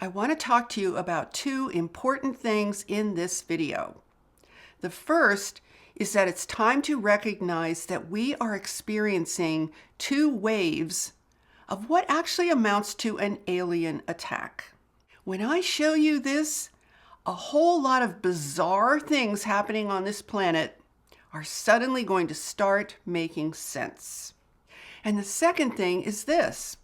I want to talk to you about two important things in this video. The first is that it's time to recognize that we are experiencing two waves of what actually amounts to an alien attack. When I show you this, a whole lot of bizarre things happening on this planet are suddenly going to start making sense. And the second thing is this.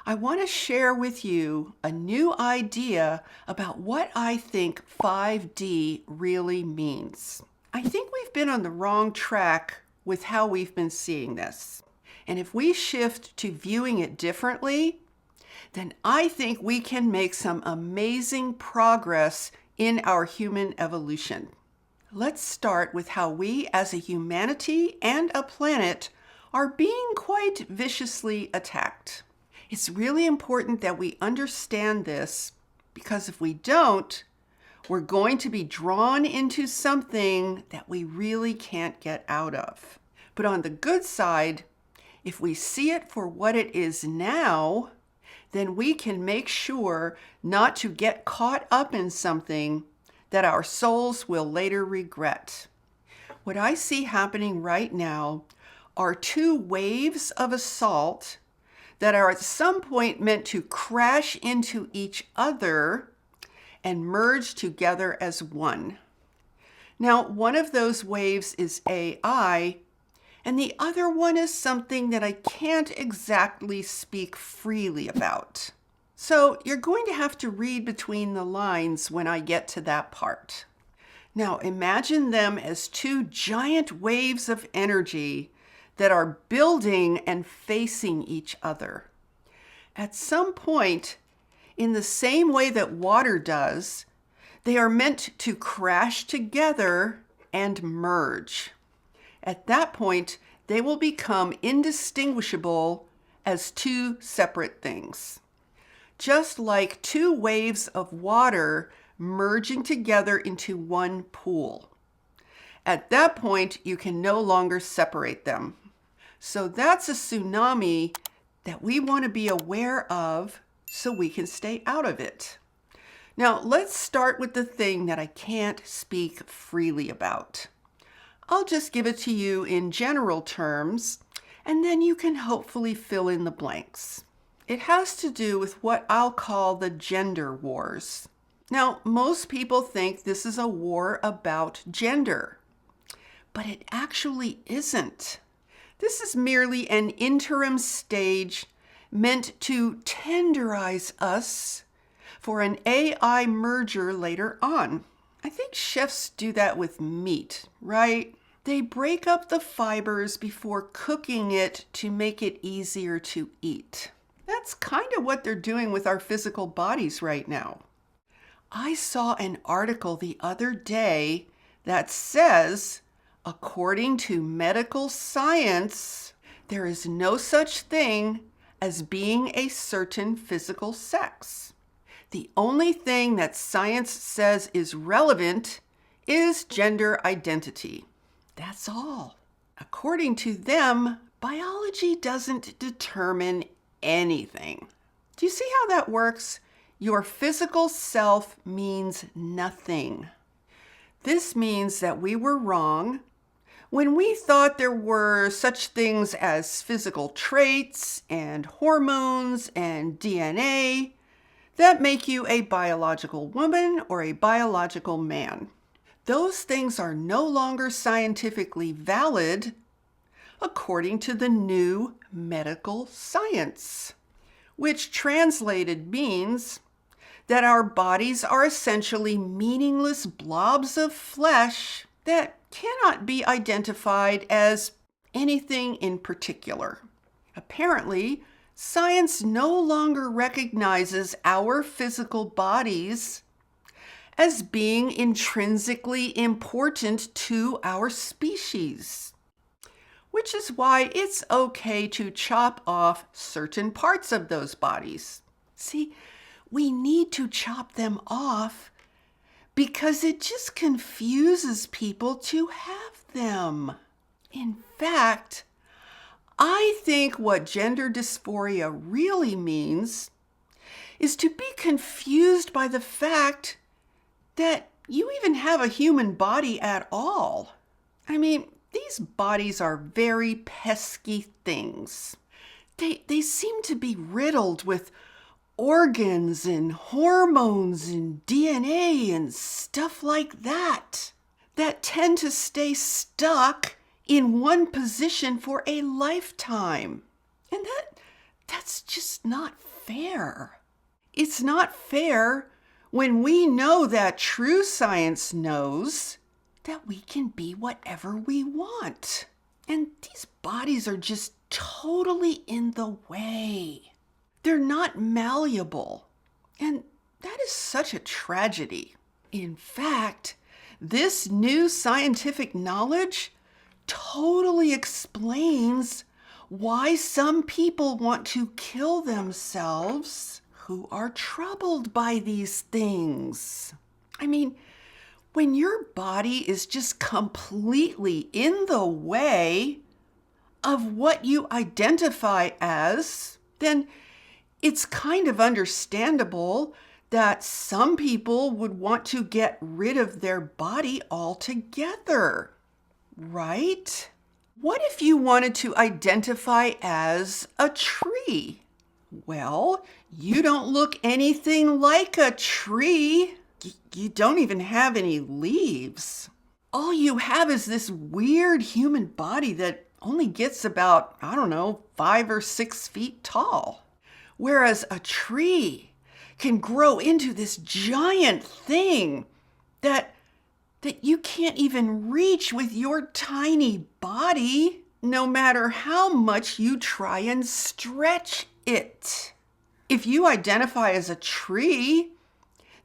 I want to share with you a new idea about what I think 5D really means. I think we've been on the wrong track with how we've been seeing this. And if we shift to viewing it differently, then I think we can make some amazing progress in our human evolution. Let's start with how we as a humanity and a planet are being quite viciously attacked. It's really important that we understand this because if we don't, we're going to be drawn into something that we really can't get out of. But on the good side, if we see it for what it is now, then we can make sure not to get caught up in something that our souls will later regret. What I see happening right now are two waves of assault that are at some point meant to crash into each other and merge together as one. Now, one of those waves is AI, and the other one is something that I can't exactly speak freely about. So you're going to have to read between the lines when I get to that part. Now, imagine them as two giant waves of energy that are building and facing each other. At some point, in the same way that water does, they are meant to crash together and merge. At that point, they will become indistinguishable as two separate things. Just like two waves of water merging together into one pool. At that point, you can no longer separate them. So that's a tsunami that we want to be aware of so we can stay out of it. Now, let's start with the thing that I can't speak freely about. I'll just give it to you in general terms, and then you can hopefully fill in the blanks. It has to do with what I'll call the gender wars. Now, most people think this is a war about gender, but it actually isn't. This is merely an interim stage meant to tenderize us for an AI merger later on. I think chefs do that with meat, right? They break up the fibers before cooking it to make it easier to eat. That's kind of what they're doing with our physical bodies right now. I saw an article the other day that says, according to medical science, there is no such thing as being a certain physical sex. The only thing that science says is relevant is gender identity. That's all. According to them, biology doesn't determine anything. Do you see how that works? Your physical self means nothing. This means that we were wrong when we thought there were such things as physical traits and hormones and DNA that make you a biological woman or a biological man. Those things are no longer scientifically valid according to the new medical science, which translated means that our bodies are essentially meaningless blobs of flesh that cannot be identified as anything in particular. Apparently, science no longer recognizes our physical bodies as being intrinsically important to our species, which is why it's okay to chop off certain parts of those bodies. See, we need to chop them off because it just confuses people to have them. In fact, I think what gender dysphoria really means is to be confused by the fact that you even have a human body at all. I mean, these bodies are very pesky things. They seem to be riddled with organs and hormones and DNA and stuff like that tend to stay stuck in one position for a lifetime. And that's just not fair. It's not fair when we know that true science knows that we can be whatever we want. And these bodies are just totally in the way. They're not malleable. And that is such a tragedy. In fact, this new scientific knowledge totally explains why some people want to kill themselves who are troubled by these things. I mean, when your body is just completely in the way of what you identify as, then it's kind of understandable that some people would want to get rid of their body altogether, right? What if you wanted to identify as a tree? Well, you don't look anything like a tree. You don't even have any leaves. All you have is this weird human body that only gets about, 5 or 6 feet tall. Whereas a tree can grow into this giant thing that you can't even reach with your tiny body, no matter how much you try and stretch it. If you identify as a tree,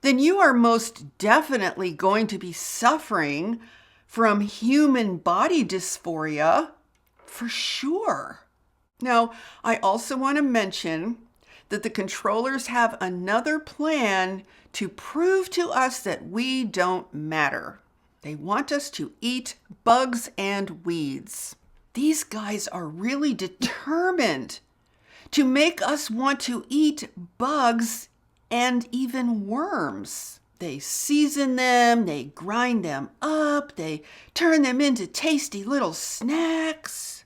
then you are most definitely going to be suffering from human body dysphoria for sure. Now, I also want to mention that the controllers have another plan to prove to us that we don't matter. They want us to eat bugs and weeds. These guys are really determined to make us want to eat bugs and even worms. They season them, they grind them up, they turn them into tasty little snacks.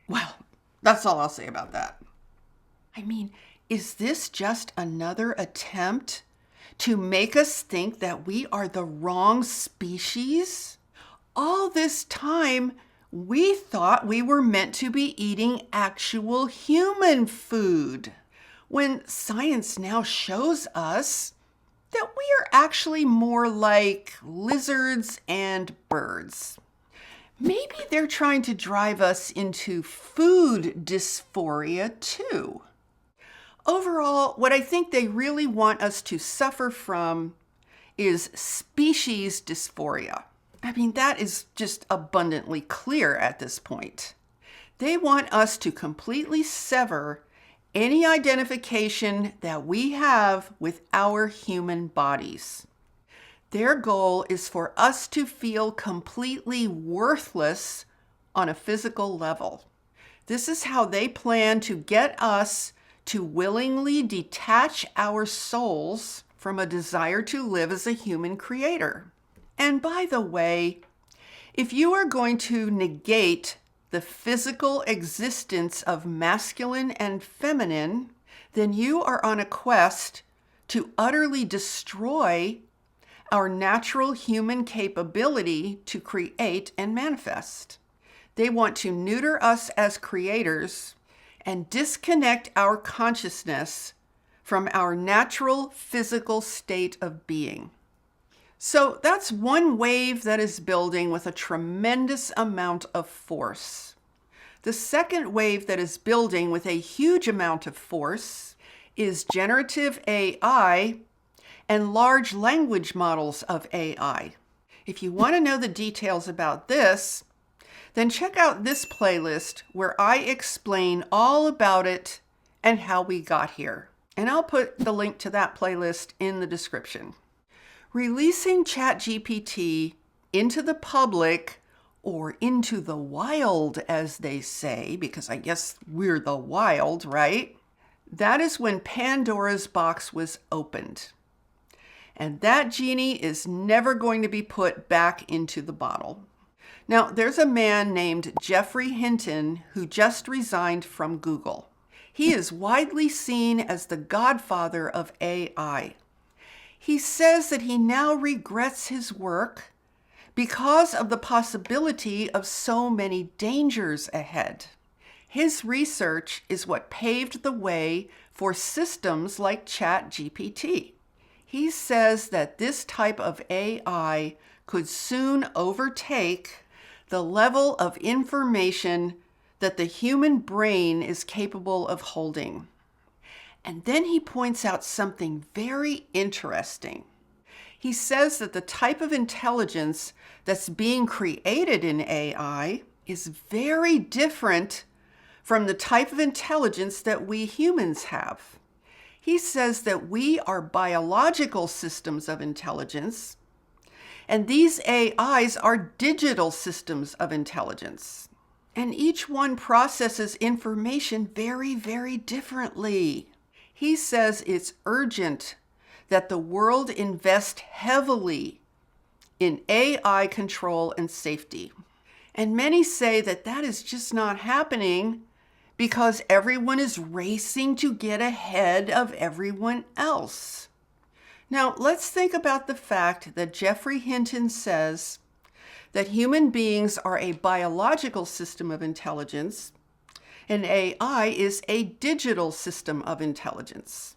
Well, that's all I'll say about that. I mean, is this just another attempt to make us think that we are the wrong species? All this time, we thought we were meant to be eating actual human food, when science now shows us that we are actually more like lizards and birds. Maybe they're trying to drive us into food dysphoria too. Overall, what I think they really want us to suffer from is species dysphoria. I mean, that is just abundantly clear at this point. They want us to completely sever any identification that we have with our human bodies. Their goal is for us to feel completely worthless on a physical level. This is how they plan to get us to willingly detach our souls from a desire to live as a human creator. And by the way, if you are going to negate the physical existence of masculine and feminine, then you are on a quest to utterly destroy our natural human capability to create and manifest. They want to neuter us as creators and disconnect our consciousness from our natural physical state of being. So that's one wave that is building with a tremendous amount of force. The second wave that is building with a huge amount of force is generative AI and large language models of AI. If you want to know the details about this, then check out this playlist where I explain all about it and how we got here. And I'll put the link to that playlist in the description. Releasing ChatGPT into the public, or into the wild, as they say, because I guess we're the wild, right? That is when Pandora's box was opened. And that genie is never going to be put back into the bottle. Now, there's a man named Geoffrey Hinton who just resigned from Google. He is widely seen as the godfather of AI. He says that he now regrets his work because of the possibility of so many dangers ahead. His research is what paved the way for systems like ChatGPT. He says that this type of AI could soon overtake the level of information that the human brain is capable of holding. And then he points out something very interesting. He says that the type of intelligence that's being created in AI is very different from the type of intelligence that we humans have. He says that we are biological systems of intelligence, and these AIs are digital systems of intelligence. And each one processes information very, very differently. He says it's urgent that the world invest heavily in AI control and safety. And many say that that is just not happening because everyone is racing to get ahead of everyone else. Now, let's think about the fact that Geoffrey Hinton says that human beings are a biological system of intelligence and AI is a digital system of intelligence.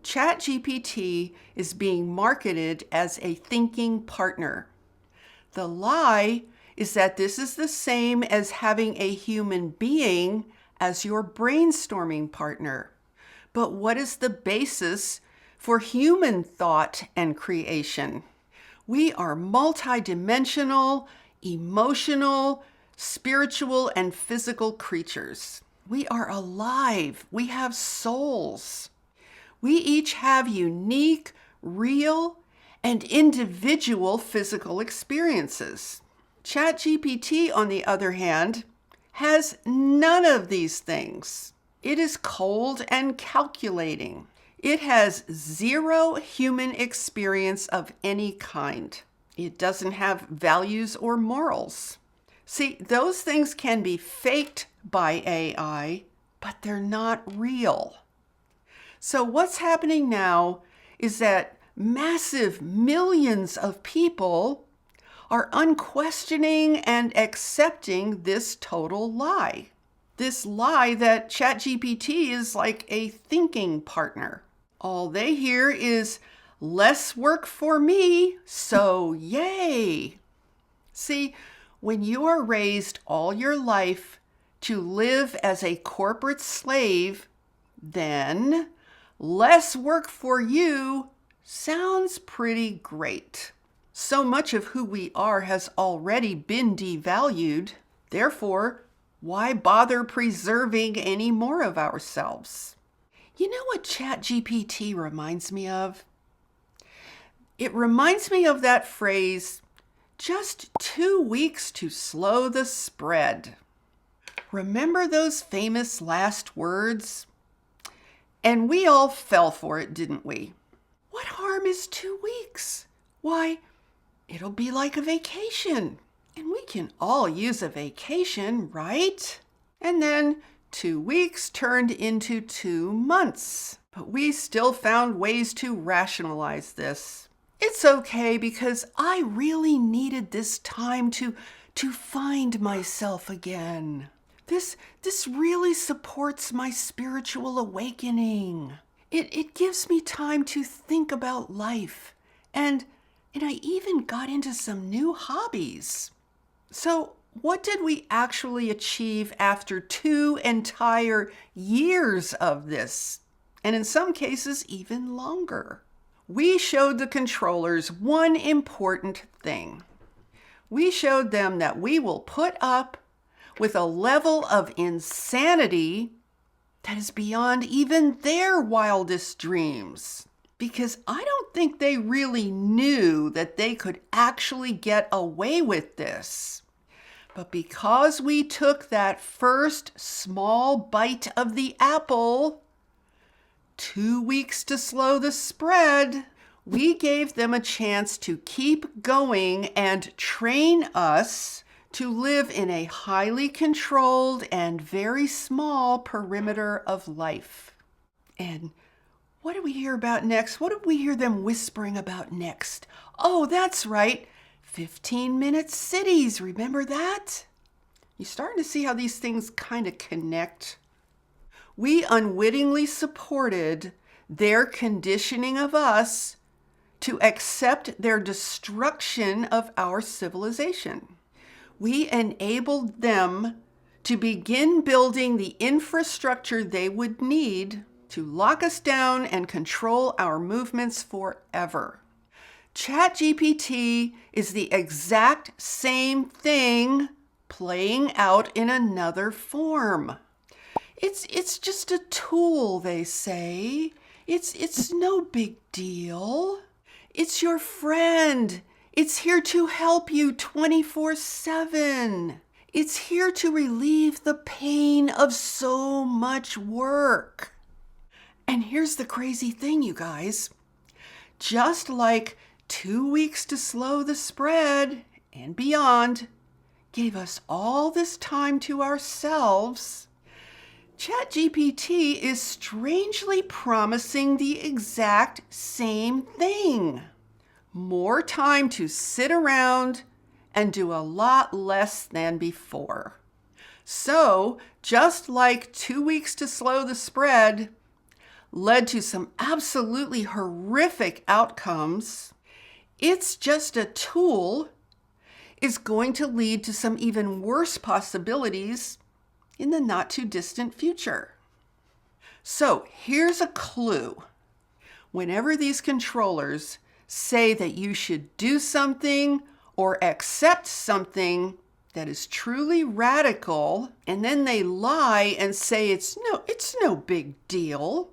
ChatGPT is being marketed as a thinking partner. The lie is that this is the same as having a human being as your brainstorming partner. But what is the basis for human thought and creation? We are multidimensional, emotional, spiritual, and physical creatures. We are alive. We have souls. We each have unique, real, and individual physical experiences. ChatGPT, on the other hand, has none of these things. It is cold and calculating. It has zero human experience of any kind. It doesn't have values or morals. See, those things can be faked by AI, but they're not real. So what's happening now is that massive millions of people are unquestioning and accepting this total lie. This lie that ChatGPT is like a thinking partner. All they hear is less work for me, so yay. See, when you are raised all your life to live as a corporate slave, then less work for you sounds pretty great. So much of who we are has already been devalued. Therefore, why bother preserving any more of ourselves? You know what ChatGPT reminds me of? It reminds me of that phrase, just 2 weeks to slow the spread. Remember those famous last words? And we all fell for it, didn't we? What harm is 2 weeks? Why, it'll be like a vacation. And we can all use a vacation, right? And then 2 weeks turned into 2 months. But we still found ways to rationalize this. It's okay because I really needed this time to find myself again. This really supports my spiritual awakening. It gives me time to think about life. And I even got into some new hobbies. So what did we actually achieve after 2 entire years of this? And in some cases, even longer. We showed the controllers one important thing. We showed them that we will put up with a level of insanity that is beyond even their wildest dreams. Because I don't think they really knew that they could actually get away with this. But because we took that first small bite of the apple, 2 weeks to slow the spread. We gave them a chance to keep going and train us to live in a highly controlled and very small perimeter of life. And what did we hear about next? What did we hear them whispering about next? Oh, that's right. 15-minute cities. Remember that? You're starting to see how these things kind of connect. We unwittingly supported their conditioning of us to accept their destruction of our civilization. We enabled them to begin building the infrastructure they would need to lock us down and control our movements forever. ChatGPT is the exact same thing playing out in another form. It's just a tool, they say. It's no big deal. It's your friend. It's here to help you 24/7. It's here to relieve the pain of so much work. And here's the crazy thing, you guys. Just like 2 weeks to slow the spread and beyond gave us all this time to ourselves, ChatGPT is strangely promising the exact same thing. More time to sit around and do a lot less than before. So, just like 2 weeks to slow the spread led to some absolutely horrific outcomes, it's just a tool is going to lead to some even worse possibilities in the not too distant future. So here's a clue. Whenever these controllers say that you should do something or accept something that is truly radical, and then they lie and say it's no big deal,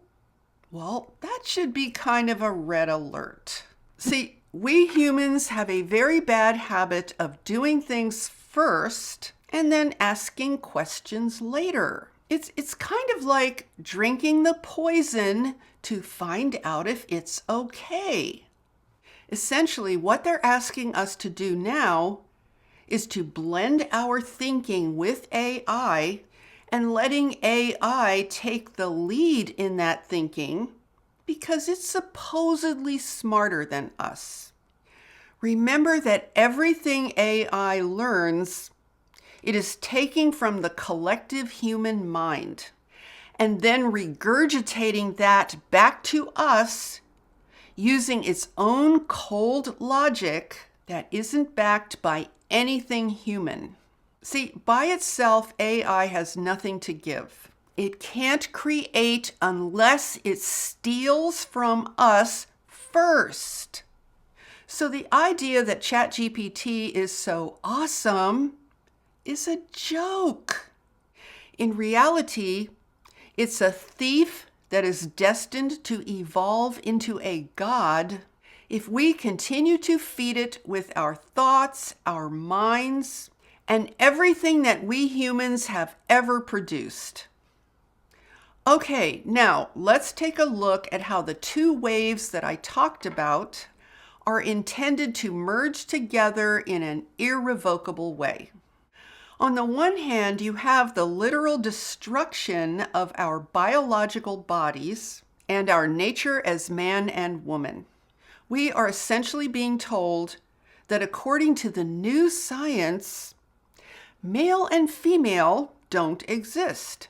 well, that should be kind of a red alert. See, we humans have a very bad habit of doing things first and then asking questions later. It's kind of like drinking the poison to find out if it's okay. Essentially, what they're asking us to do now is to blend our thinking with AI and letting AI take the lead in that thinking because it's supposedly smarter than us. Remember that everything AI learns, it is taking from the collective human mind and then regurgitating that back to us using its own cold logic that isn't backed by anything human. See, by itself, AI has nothing to give. It can't create unless it steals from us first. So the idea that ChatGPT is so awesome is a joke. In reality, it's a thief that is destined to evolve into a god if we continue to feed it with our thoughts, our minds, and everything that we humans have ever produced. Okay, now let's take a look at how the two waves that I talked about are intended to merge together in an irrevocable way. On the one hand, you have the literal destruction of our biological bodies and our nature as man and woman. We are essentially being told that according to the new science, male and female don't exist.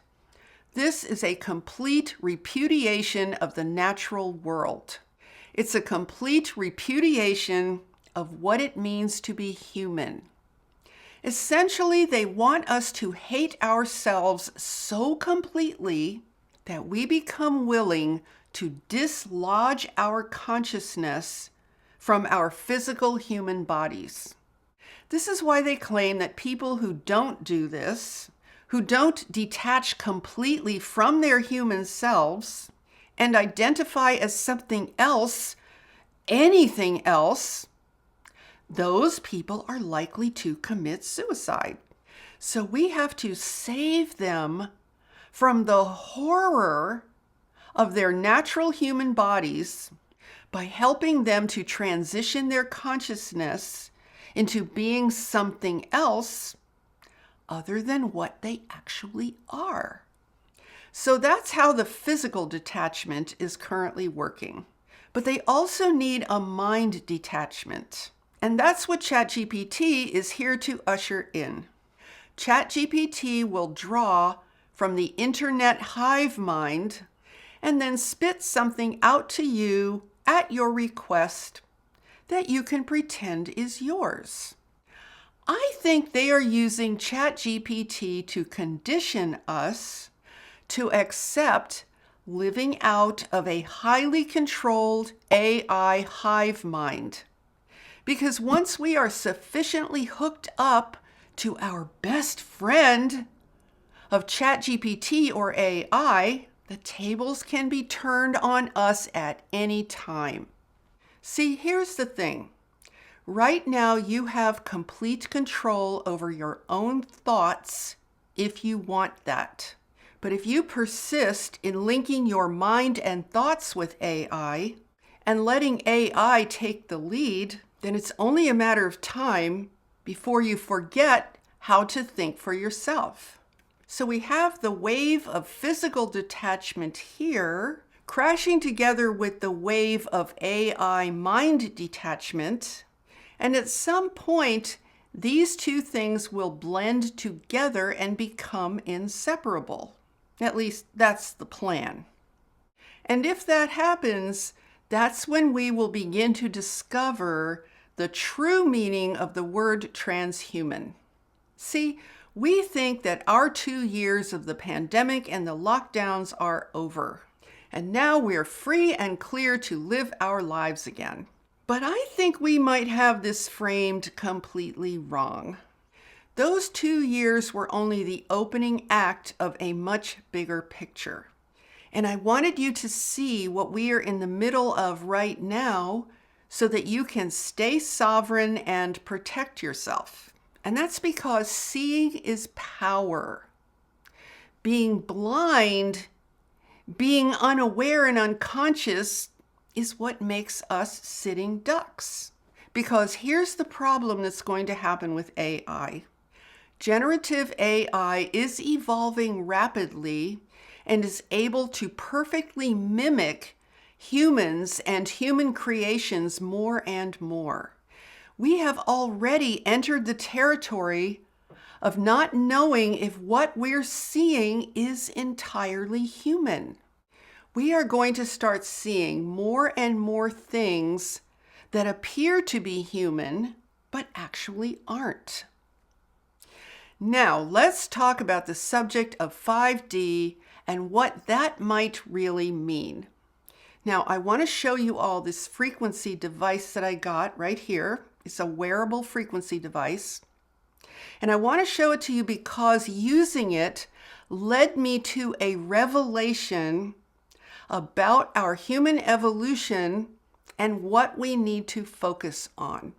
This is a complete repudiation of the natural world. It's a complete repudiation of what it means to be human. Essentially, they want us to hate ourselves so completely that we become willing to dislodge our consciousness from our physical human bodies. This is why they claim that people who don't do this, who don't detach completely from their human selves and identify as something else, anything else, those people are likely to commit suicide. So we have to save them from the horror of their natural human bodies by helping them to transition their consciousness into being something else other than what they actually are. So that's how the physical detachment is currently working. But they also need a mind detachment. And that's what ChatGPT is here to usher in. ChatGPT will draw from the internet hive mind and then spit something out to you at your request that you can pretend is yours. I think they are using ChatGPT to condition us to accept living out of a highly controlled AI hive mind. Because once we are sufficiently hooked up to our best friend of ChatGPT or AI, the tables can be turned on us at any time. See, here's the thing. Right now, you have complete control over your own thoughts if you want that. But if you persist in linking your mind and thoughts with AI and letting AI take the lead, then it's only a matter of time before you forget how to think for yourself. So we have the wave of physical detachment here crashing together with the wave of AI mind detachment. And at some point, these two things will blend together and become inseparable. At least that's the plan. And if that happens, that's when we will begin to discover the true meaning of the word transhuman. See, we think that our 2 years of the pandemic and the lockdowns are over, and now we're free and clear to live our lives again. But I think we might have this framed completely wrong. Those 2 years were only the opening act of a much bigger picture. And I wanted you to see what we are in the middle of right now so that you can stay sovereign and protect yourself. And that's because seeing is power. Being blind, being unaware and unconscious is what makes us sitting ducks. Because here's the problem that's going to happen with AI. Generative AI is evolving rapidly and is able to perfectly mimic humans and human creations more and more. We have already entered the territory of not knowing if what we're seeing is entirely human. We are going to start seeing more and more things that appear to be human, but actually aren't. Now, let's talk about the subject of 5D and what that might really mean. Now, I want to show you all this frequency device that I got right here. It's a wearable frequency device. And I want to show it to you because using it led me to a revelation about our human evolution and what we need to focus on.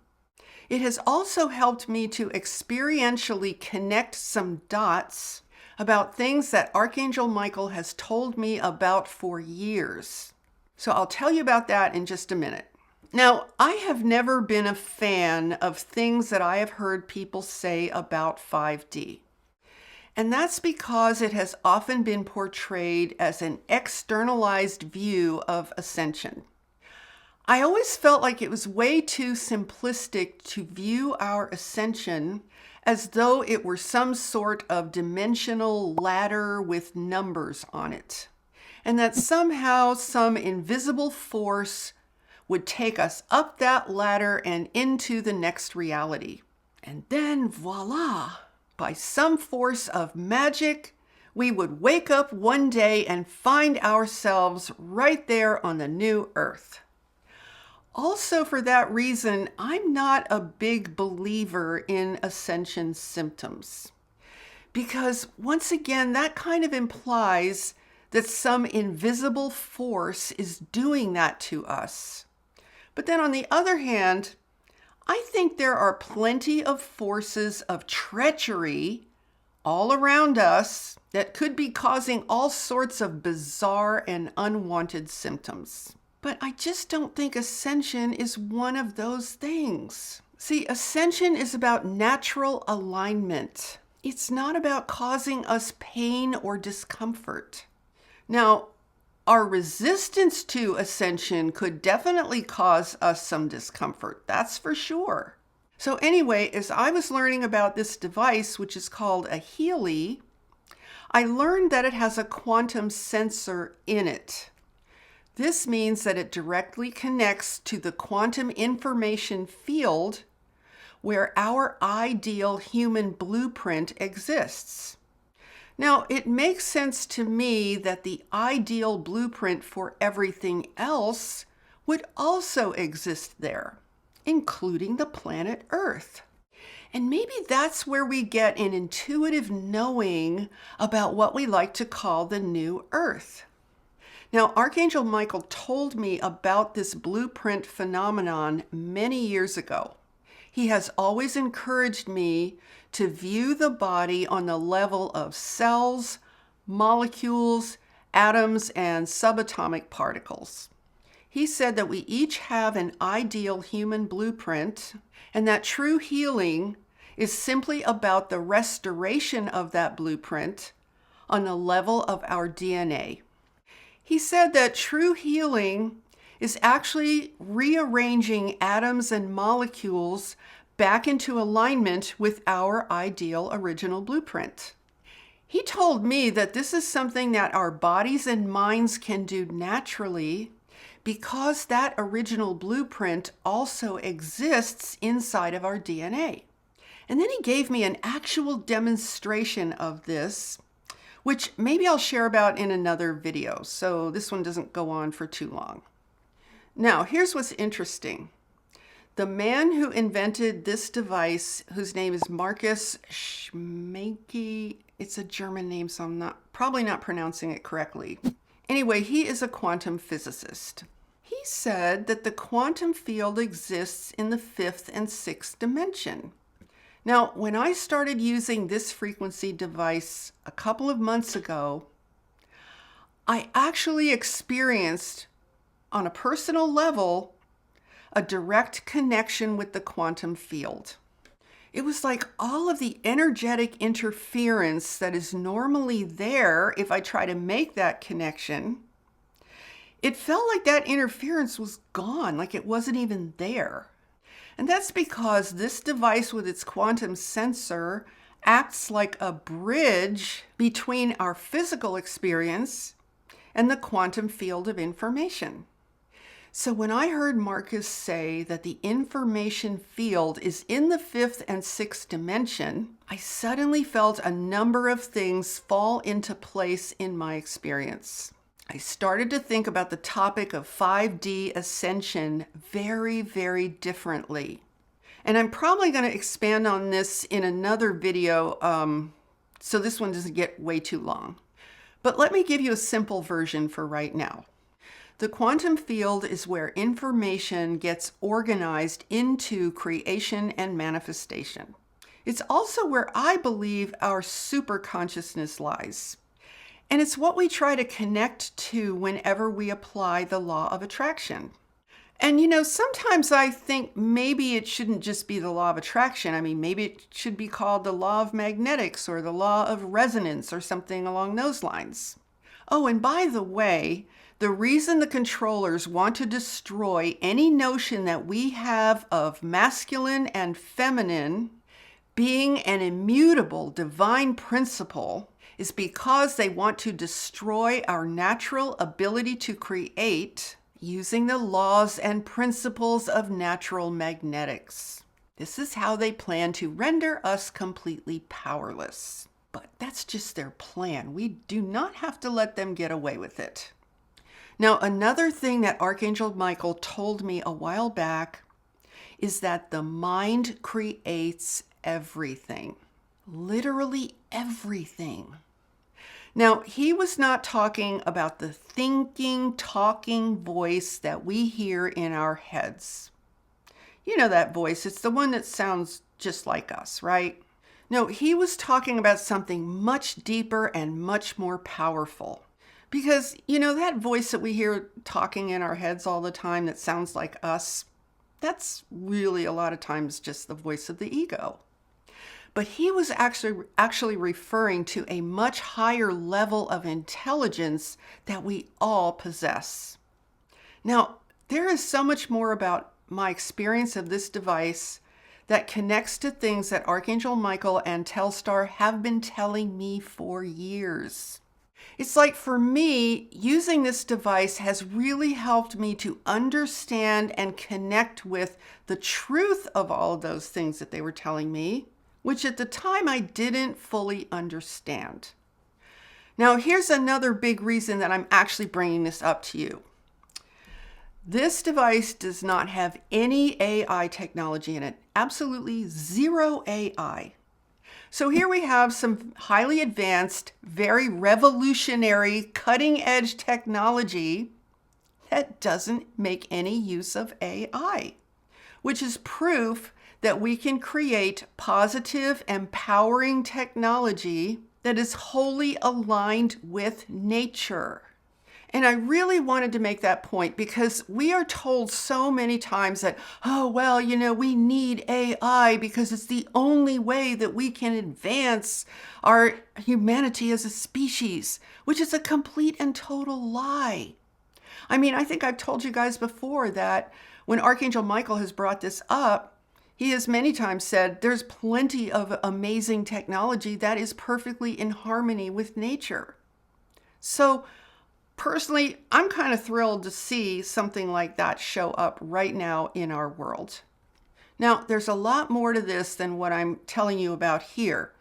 It has also helped me to experientially connect some dots about things that Archangel Michael has told me about for years. So I'll tell you about that in just a minute. Now, I have never been a fan of things that I have heard people say about 5D. And that's because it has often been portrayed as an externalized view of ascension. I always felt like it was way too simplistic to view our ascension as though it were some sort of dimensional ladder with numbers on it, and that somehow some invisible force would take us up that ladder and into the next reality. And then voila, by some force of magic, we would wake up one day and find ourselves right there on the new earth. Also, for that reason, I'm not a big believer in ascension symptoms. Because once again, that kind of implies that some invisible force is doing that to us. But then on the other hand, I think there are plenty of forces of treachery all around us that could be causing all sorts of bizarre and unwanted symptoms. But I just don't think ascension is one of those things. See, ascension is about natural alignment. It's not about causing us pain or discomfort. Now, our resistance to ascension could definitely cause us some discomfort, that's for sure. So anyway, as I was learning about this device, which is called a Healy, I learned that it has a quantum sensor in it. This means that it directly connects to the quantum information field where our ideal human blueprint exists. Now, it makes sense to me that the ideal blueprint for everything else would also exist there, including the planet Earth. And maybe that's where we get an intuitive knowing about what we like to call the new Earth. Now, Archangel Michael told me about this blueprint phenomenon many years ago. He has always encouraged me to view the body on the level of cells, molecules, atoms, and subatomic particles. He said that we each have an ideal human blueprint, and that true healing is simply about the restoration of that blueprint on the level of our DNA. He said that true healing is actually rearranging atoms and molecules back into alignment with our ideal original blueprint. He told me that this is something that our bodies and minds can do naturally because that original blueprint also exists inside of our DNA. And then he gave me an actual demonstration of this, which maybe I'll share about in another video, so this one doesn't go on for too long. Now, here's what's interesting. The man who invented this device, whose name is Marcus Schmencke, it's a German name, so I'm probably not pronouncing it correctly. Anyway, he is a quantum physicist. He said that the quantum field exists in the 5th and 6th dimension. Now, when I started using this frequency device a couple of months ago, I actually experienced, on a personal level, a direct connection with the quantum field. It was like all of the energetic interference that is normally there if I try to make that connection, it felt like that interference was gone, like it wasn't even there. And that's because this device with its quantum sensor acts like a bridge between our physical experience and the quantum field of information. So when I heard Marcus say that the information field is in the 5th and 6th dimension, I suddenly felt a number of things fall into place in my experience. I started to think about the topic of 5D ascension very, very differently. And I'm probably going to expand on this in another video, so this one doesn't get way too long. But let me give you a simple version for right now. The quantum field is where information gets organized into creation and manifestation. It's also where I believe our superconsciousness lies. And it's what we try to connect to whenever we apply the law of attraction. And sometimes I think maybe it shouldn't just be the law of attraction. I mean, maybe it should be called the law of magnetics or the law of resonance or something along those lines. Oh, and by the way, the reason the controllers want to destroy any notion that we have of masculine and feminine being an immutable divine principle is because they want to destroy our natural ability to create using the laws and principles of natural magnetics. This is how they plan to render us completely powerless. But that's just their plan. We do not have to let them get away with it. Now, another thing that Archangel Michael told me a while back is that the mind creates everything. Literally everything. Now, he was not talking about the thinking, talking voice that we hear in our heads. You know that voice, it's the one that sounds just like us, right? No, he was talking about something much deeper and much more powerful. Because, that voice that we hear talking in our heads all the time that sounds like us, that's really a lot of times just the voice of the ego. But he was actually referring to a much higher level of intelligence that we all possess. Now, there is so much more about my experience of this device that connects to things that Archangel Michael and Telstar have been telling me for years. It's like for me, using this device has really helped me to understand and connect with the truth of all of those things that they were telling me, which at the time I didn't fully understand. Now, here's another big reason that I'm actually bringing this up to you. This device does not have any AI technology in it, absolutely zero AI. So here we have some highly advanced, very revolutionary, cutting-edge technology that doesn't make any use of AI, which is proof that we can create positive, empowering technology that is wholly aligned with nature. And I really wanted to make that point because we are told so many times that, oh, well, we need AI because it's the only way that we can advance our humanity as a species, which is a complete and total lie. I mean, I think I've told you guys before that when Archangel Michael has brought this up, he has many times said there's plenty of amazing technology that is perfectly in harmony with nature. So, personally, I'm kind of thrilled to see something like that show up right now in our world. Now, there's a lot more to this than what I'm telling you about here,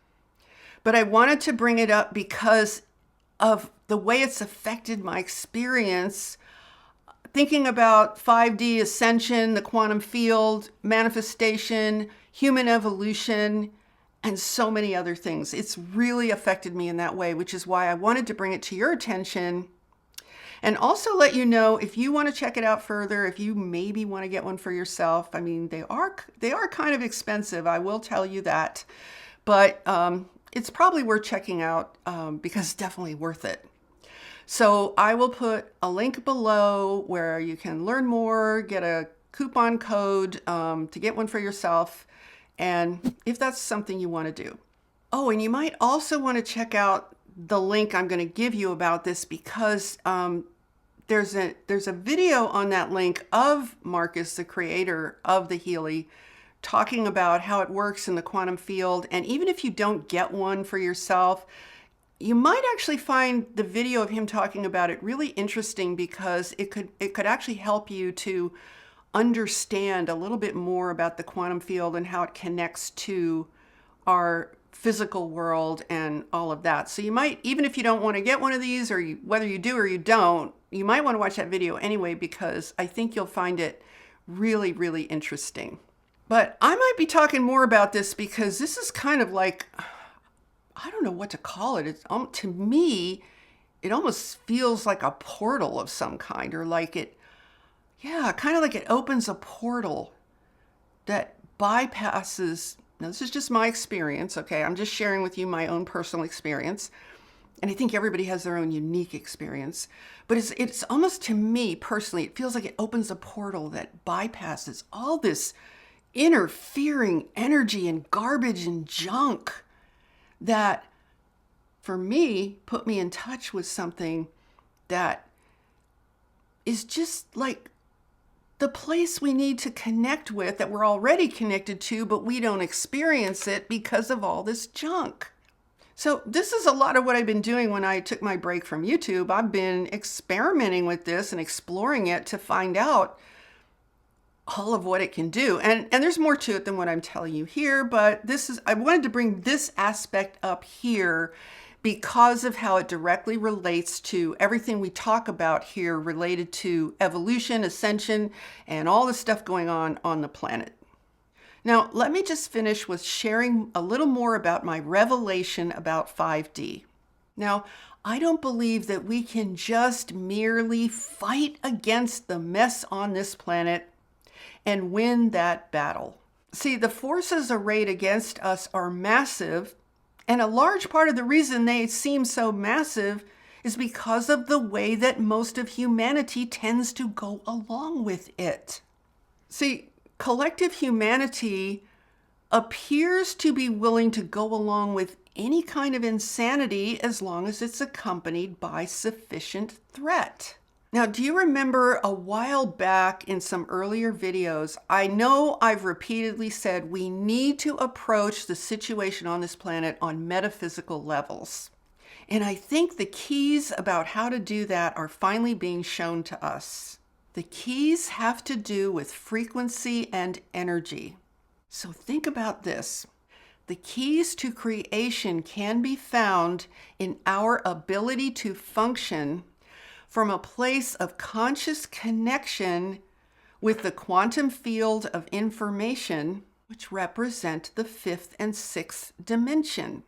but I wanted to bring it up because of the way it's affected my experience thinking about 5D ascension, the quantum field, manifestation, human evolution, and so many other things. It's really affected me in that way, which is why I wanted to bring it to your attention. And also let you know if you want to check it out further, if you maybe want to get one for yourself. I mean, they are kind of expensive, I will tell you that. But it's probably worth checking out because it's definitely worth it. So I will put a link below where you can learn more, get a coupon code to get one for yourself, and if that's something you want to do. Oh, and you might also want to check out the link I'm going to give you about this because there's a video on that link of Marcus, the creator of the Healy, talking about how it works in the quantum field. And even if you don't get one for yourself, you might actually find the video of him talking about it really interesting because it could actually help you to understand a little bit more about the quantum field and how it connects to our physical world and all of that. So you might, even if you don't want to get one of these, or whether you do or you don't, you might want to watch that video anyway, because I think you'll find it really, really interesting. But I might be talking more about this because this is kind of like, I don't know what to call it. It's to me, it almost feels like a portal of some kind, or like kind of like it opens a portal that bypasses. Now, this is just my experience, okay? I'm just sharing with you my own personal experience. And I think everybody has their own unique experience. But it's almost, to me personally, it feels like it opens a portal that bypasses all this interfering energy and garbage and junk that, for me, put me in touch with something that is just like the place we need to connect with, that we're already connected to, but we don't experience it because of all this junk. So this is a lot of what I've been doing when I took my break from YouTube. I've been experimenting with this and exploring it to find out all of what it can do. And there's more to it than what I'm telling you here, but I wanted to bring this aspect up here because of how it directly relates to everything we talk about here related to evolution, ascension, and all the stuff going on the planet. Now, let me just finish with sharing a little more about my revelation about 5D. Now, I don't believe that we can just merely fight against the mess on this planet and win that battle. See, the forces arrayed against us are massive, and a large part of the reason they seem so massive is because of the way that most of humanity tends to go along with it. See, collective humanity appears to be willing to go along with any kind of insanity as long as it's accompanied by sufficient threat. Now, do you remember a while back in some earlier videos, I know I've repeatedly said we need to approach the situation on this planet on metaphysical levels. And I think the keys about how to do that are finally being shown to us. The keys have to do with frequency and energy. So think about this. The keys to creation can be found in our ability to function from a place of conscious connection with the quantum field of information, which represent the fifth and sixth dimension.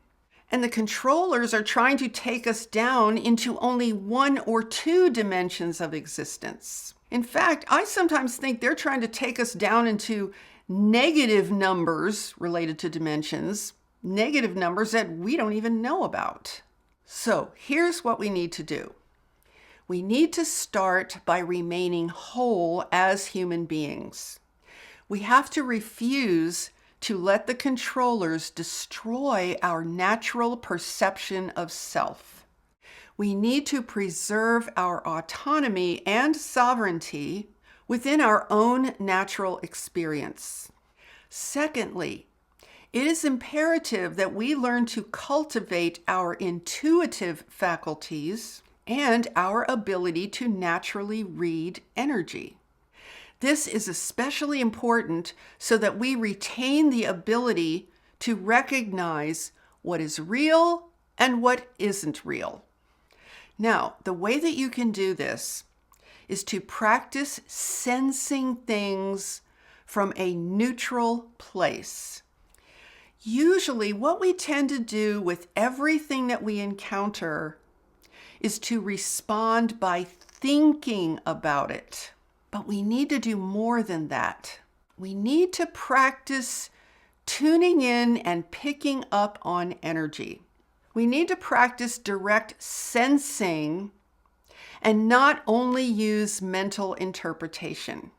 And the controllers are trying to take us down into only one or two dimensions of existence. In fact, I sometimes think they're trying to take us down into negative numbers related to dimensions, negative numbers that we don't even know about. So here's what we need to do. We need to start by remaining whole as human beings. We have to refuse to let the controllers destroy our natural perception of self. We need to preserve our autonomy and sovereignty within our own natural experience. Secondly, it is imperative that we learn to cultivate our intuitive faculties and our ability to naturally read energy. This is especially important so that we retain the ability to recognize what is real and what isn't real. Now, the way that you can do this is to practice sensing things from a neutral place. Usually, what we tend to do with everything that we encounter is to respond by thinking about it. But we need to do more than that. We need to practice tuning in and picking up on energy. We need to practice direct sensing and not only use mental interpretation.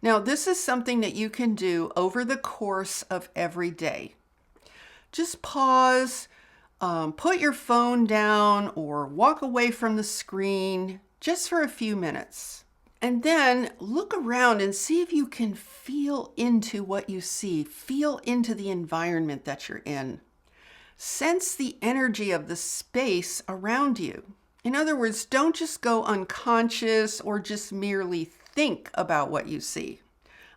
Now, this is something that you can do over the course of every day. Just pause, put your phone down or walk away from the screen just for a few minutes. And then look around and see if you can feel into what you see, feel into the environment that you're in. Sense the energy of the space around you. In other words, don't just go unconscious or just merely think about what you see.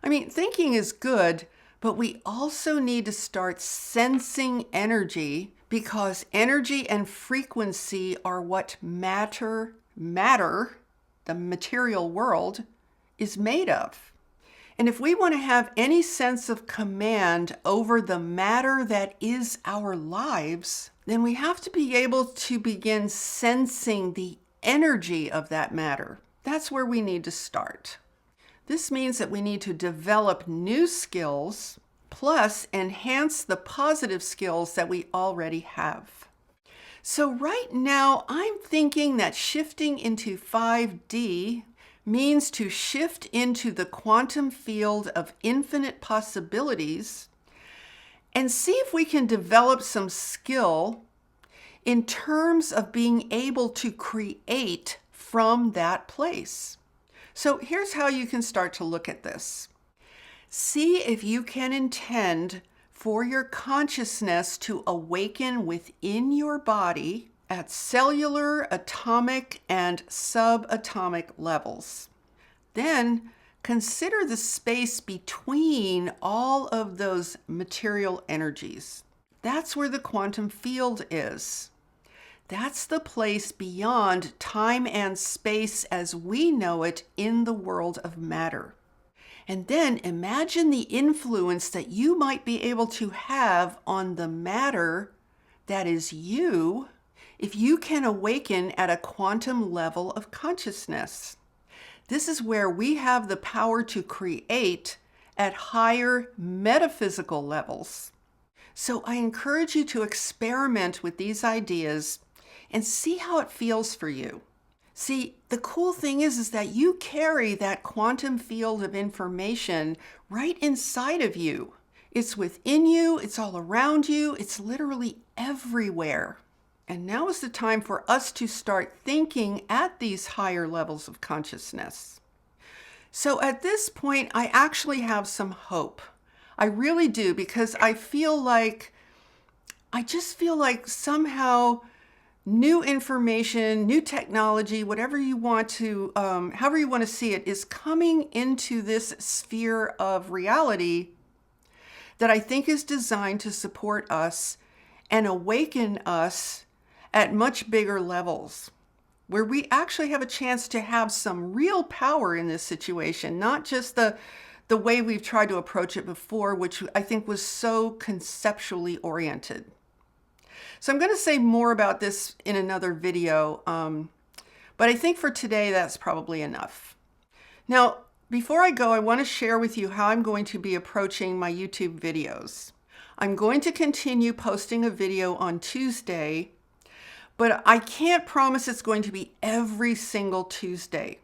I mean, thinking is good, but we also need to start sensing energy because energy and frequency are what matter, the material world, is made of. And if we want to have any sense of command over the matter that is our lives, then we have to be able to begin sensing the energy of that matter. That's where we need to start. This means that we need to develop new skills, plus enhance the positive skills that we already have. So right now, I'm thinking that shifting into 5D means to shift into the quantum field of infinite possibilities and see if we can develop some skill in terms of being able to create from that place. So here's how you can start to look at this. See if you can intend for your consciousness to awaken within your body at cellular, atomic, and subatomic levels. Then consider the space between all of those material energies. That's where the quantum field is. That's the place beyond time and space as we know it in the world of matter. And then imagine the influence that you might be able to have on the matter that is you if you can awaken at a quantum level of consciousness. This is where we have the power to create at higher metaphysical levels. So I encourage you to experiment with these ideas and see how it feels for you. See, the cool thing is that you carry that quantum field of information right inside of you. It's within you, it's all around you, it's literally everywhere. And now is the time for us to start thinking at these higher levels of consciousness. So at this point, I actually have some hope. I really do, because I just feel like somehow new information, new technology, whatever you want to, however you want to see it, is coming into this sphere of reality that I think is designed to support us and awaken us at much bigger levels, where we actually have a chance to have some real power in this situation, not just the way we've tried to approach it before, which I think was so conceptually oriented. So I'm going to say more about this in another video, but I think for today that's probably enough. Now, before I go, I want to share with you how I'm going to be approaching my YouTube videos. I'm going to continue posting a video on Tuesday, but I can't promise it's going to be every single Tuesday.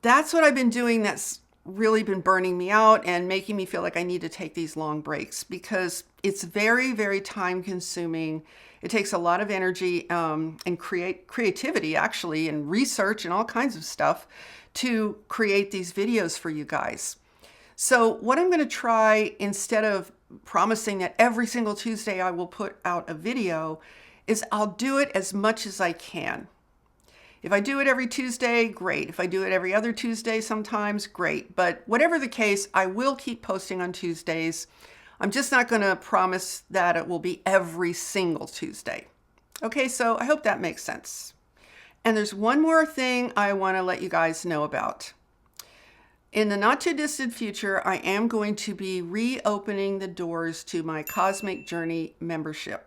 That's what I've been doing that's really been burning me out and making me feel like I need to take these long breaks, because it's very, very time consuming. It takes a lot of energy and creativity, actually, and research and all kinds of stuff to create these videos for you guys. So what I'm going to try, instead of promising that every single Tuesday I will put out a video, is I'll do it as much as I can. If I do it every Tuesday, great. If I do it every other Tuesday sometimes, great. But whatever the case, I will keep posting on Tuesdays. I'm just not going to promise that it will be every single Tuesday. Okay, so I hope that makes sense. And there's one more thing I want to let you guys know about. In the not too distant future, I am going to be reopening the doors to my Cosmic Journey membership.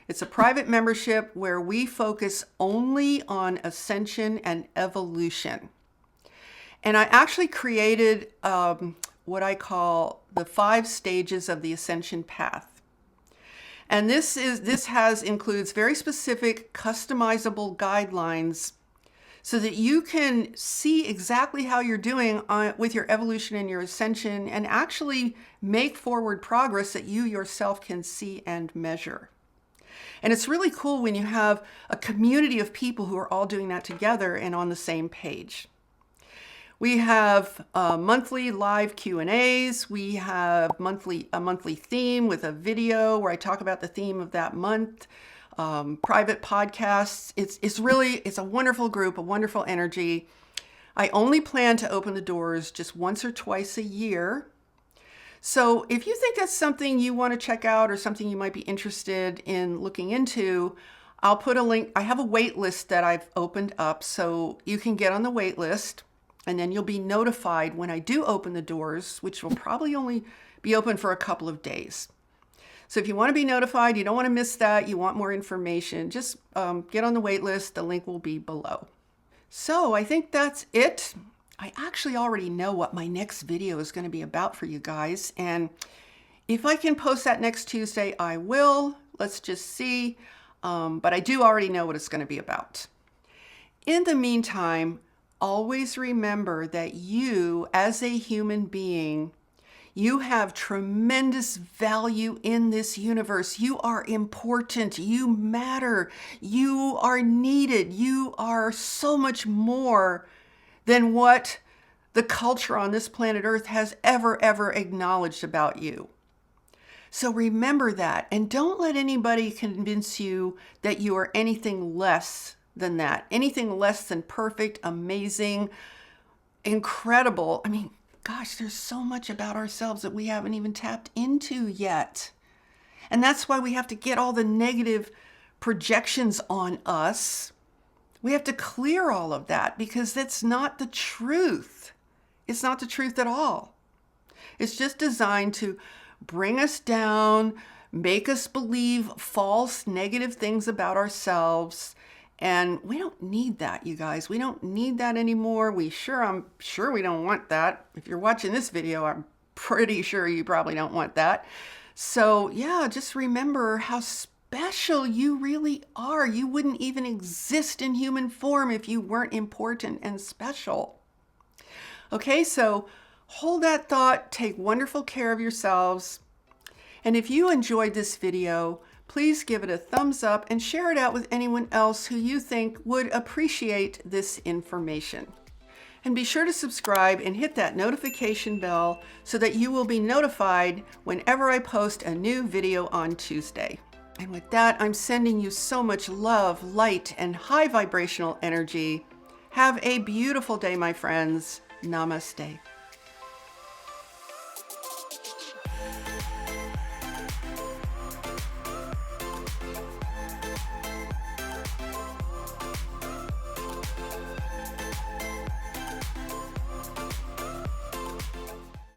It's a private membership where we focus only on ascension and evolution. And I actually created what I call the 5 stages of the ascension path. And this includes very specific customizable guidelines so that you can see exactly how you're doing with your evolution and your ascension, and actually make forward progress that you yourself can see and measure. And it's really cool when you have a community of people who are all doing that together and on the same page. We have monthly live Q&As. We have a monthly theme with a video where I talk about the theme of that month. Private podcasts. It's a wonderful group, a wonderful energy. I only plan to open the doors just once or twice a year. So if you think that's something you want to check out or something you might be interested in looking into, I'll put a link. I have a wait list that I've opened up, so you can get on the wait list, and then you'll be notified when I do open the doors, which will probably only be open for a couple of days. So if you want to be notified, you don't want to miss that, you want more information, just get on the wait list. The link will be below. So I think that's it. I actually already know what my next video is going to be about for you guys. And if I can post that next Tuesday, I will. Let's just see. But I do already know what it's going to be about. In the meantime, always remember that you, as a human being, you have tremendous value in this universe. You are important. You matter. You are needed. You are so much more than what the culture on this planet Earth has ever acknowledged about you. So remember that, and don't let anybody convince you that you are anything less than that, anything less than perfect, amazing, incredible. I mean, gosh, there's so much about ourselves that we haven't even tapped into yet. And that's why we have to get all the negative projections on us. We have to clear all of that, because that's not the truth. It's not the truth at all. It's just designed to bring us down, make us believe false, negative things about ourselves, And we don't need that, you guys. We don't need that anymore. I'm sure we don't want that. If you're watching this video, I'm pretty sure you probably don't want that. So yeah, just remember how special you really are. You wouldn't even exist in human form if you weren't important and special. Okay, so hold that thought, take wonderful care of yourselves. And if you enjoyed this video, please give it a thumbs up and share it out with anyone else who you think would appreciate this information. And be sure to subscribe and hit that notification bell so that you will be notified whenever I post a new video on Tuesday. And with that, I'm sending you so much love, light, and high vibrational energy. Have a beautiful day, my friends. Namaste.